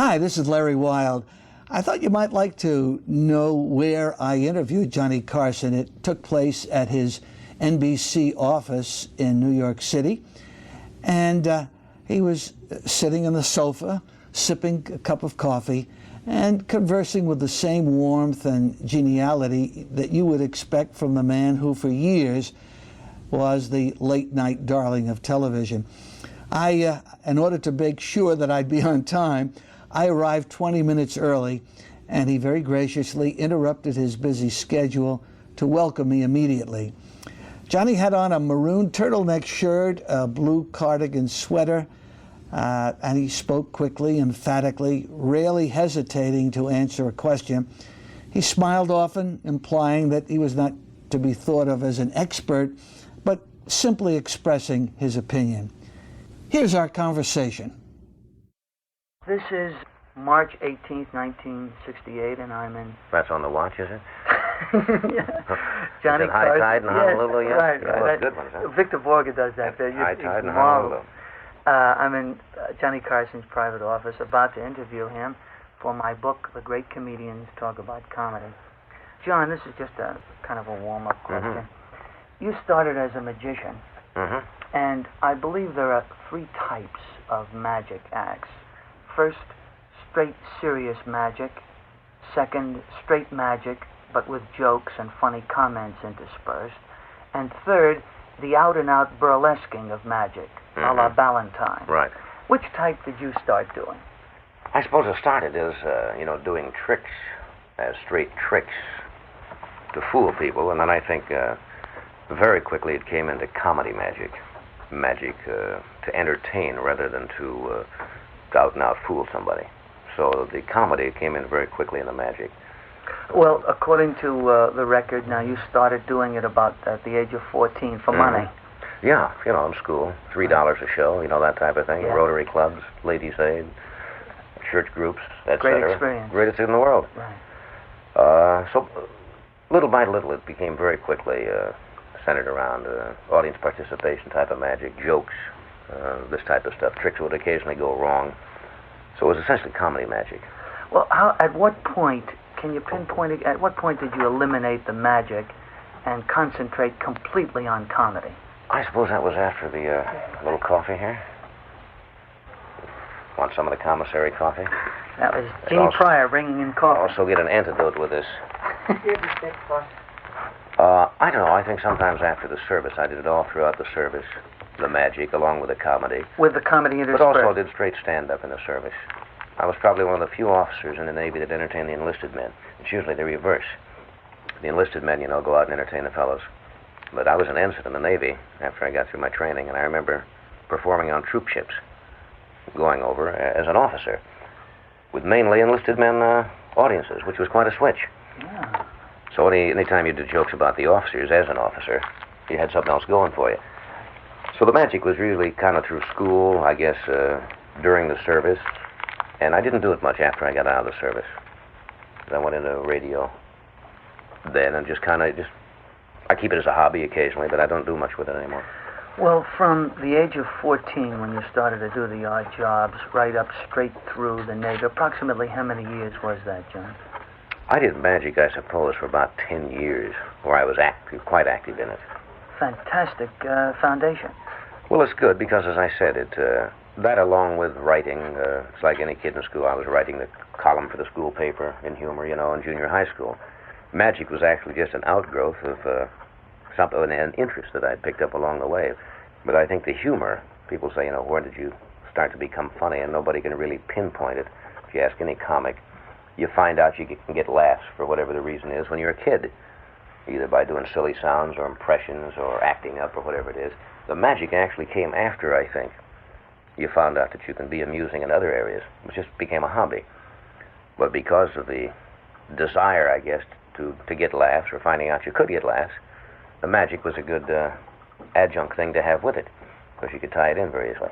Hi, this is Larry Wild. I thought you might like to know where I interviewed Johnny Carson. It took place at his NBC office in New York City. And he was sitting on the sofa, sipping a cup of coffee, and conversing with the same warmth and geniality that you would expect from the man who for years was the late-night darling of television. In order to make sure that I'd be on time, I arrived 20 minutes early, and he very graciously interrupted his busy schedule to welcome me immediately. Johnny had on a maroon turtleneck shirt, a blue cardigan sweater, and he spoke quickly, emphatically, rarely hesitating to answer a question. He smiled often, implying that he was not to be thought of as an expert, but simply expressing his opinion. Here's our conversation. This is March 18th, 1968, and I'm in... That's on the watch, is it? Yeah. Johnny is it High Tide in Honolulu yet? Right, yeah, right. Good ones, huh? Victor Borga does that. High Tide in Honolulu. I'm in Johnny Carson's private office, about to interview him for my book, The Great Comedians Talk About Comedy. John, this is just a kind of a warm-up question. Mm-hmm. You started as a magician, and I believe there are three types of magic acts. First, straight serious magic. Second, straight magic, but with jokes and funny comments interspersed. And third, the out-and-out burlesquing of magic, a la Ballantyne. Right. Which type did you start doing? I suppose it started as, doing tricks, as straight tricks to fool people, and then I think very quickly it came into comedy magic. Magic to entertain rather than to out and out fool somebody. So the comedy came in very quickly in the magic. Well, according to the record, now you started doing it about at the age of 14 for money. Yeah, in school, $3 a show, that type of thing. Yeah. Rotary clubs, Ladies' Aid, church groups, etc. Great experience. Greatest in the world. Right. So little by little, it became very quickly centered around audience participation type of magic, jokes, this type of stuff. Tricks would occasionally go wrong. So it was essentially comedy magic. Well, at what point, can you pinpoint it, at what point did you eliminate the magic and concentrate completely on comedy? I suppose that was after the little coffee here. Want some of the commissary coffee? That was Gene Pryor bringing in coffee. Also get an antidote with this. I don't know. I think sometimes after the service, I did it all throughout the service. The magic along with the comedy. With the comedy interspersed. But also did straight stand-up in the service. I was probably one of the few officers in the Navy that entertained the enlisted men. It's usually the reverse. The enlisted men, go out and entertain the fellows. But I was an ensign in the Navy after I got through my training, and I remember performing on troop ships, going over as an officer, with mainly enlisted men audiences, which was quite a switch. Yeah. So any time you did jokes about the officers as an officer, you had something else going for you. So the magic was really kind of through school, I guess, during the service. And I didn't do it much after I got out of the service. I went into radio then and I keep it as a hobby occasionally, but I don't do much with it anymore. Well, from the age of 14 when you started to do the odd jobs, right up straight through the Navy, approximately how many years was that, John? I did magic, I suppose, for about 10 years, where I was quite active in it. Fantastic foundation. Well, it's good because, as I said, that along with writing, it's like any kid in school. I was writing the column for the school paper in humor, in junior high school. Magic was actually just an outgrowth of something, an interest that I'd picked up along the way. But I think the humor, people say, where did you start to become funny? And nobody can really pinpoint it. If you ask any comic, you find out you can get laughs for whatever the reason is when you're a kid, either by doing silly sounds or impressions or acting up or whatever it is. The magic actually came after, I think. You found out that you can be amusing in other areas. It just became a hobby. But because of the desire, I guess, to get laughs or finding out you could get laughs, the magic was a good adjunct thing to have with it because you could tie it in very easily.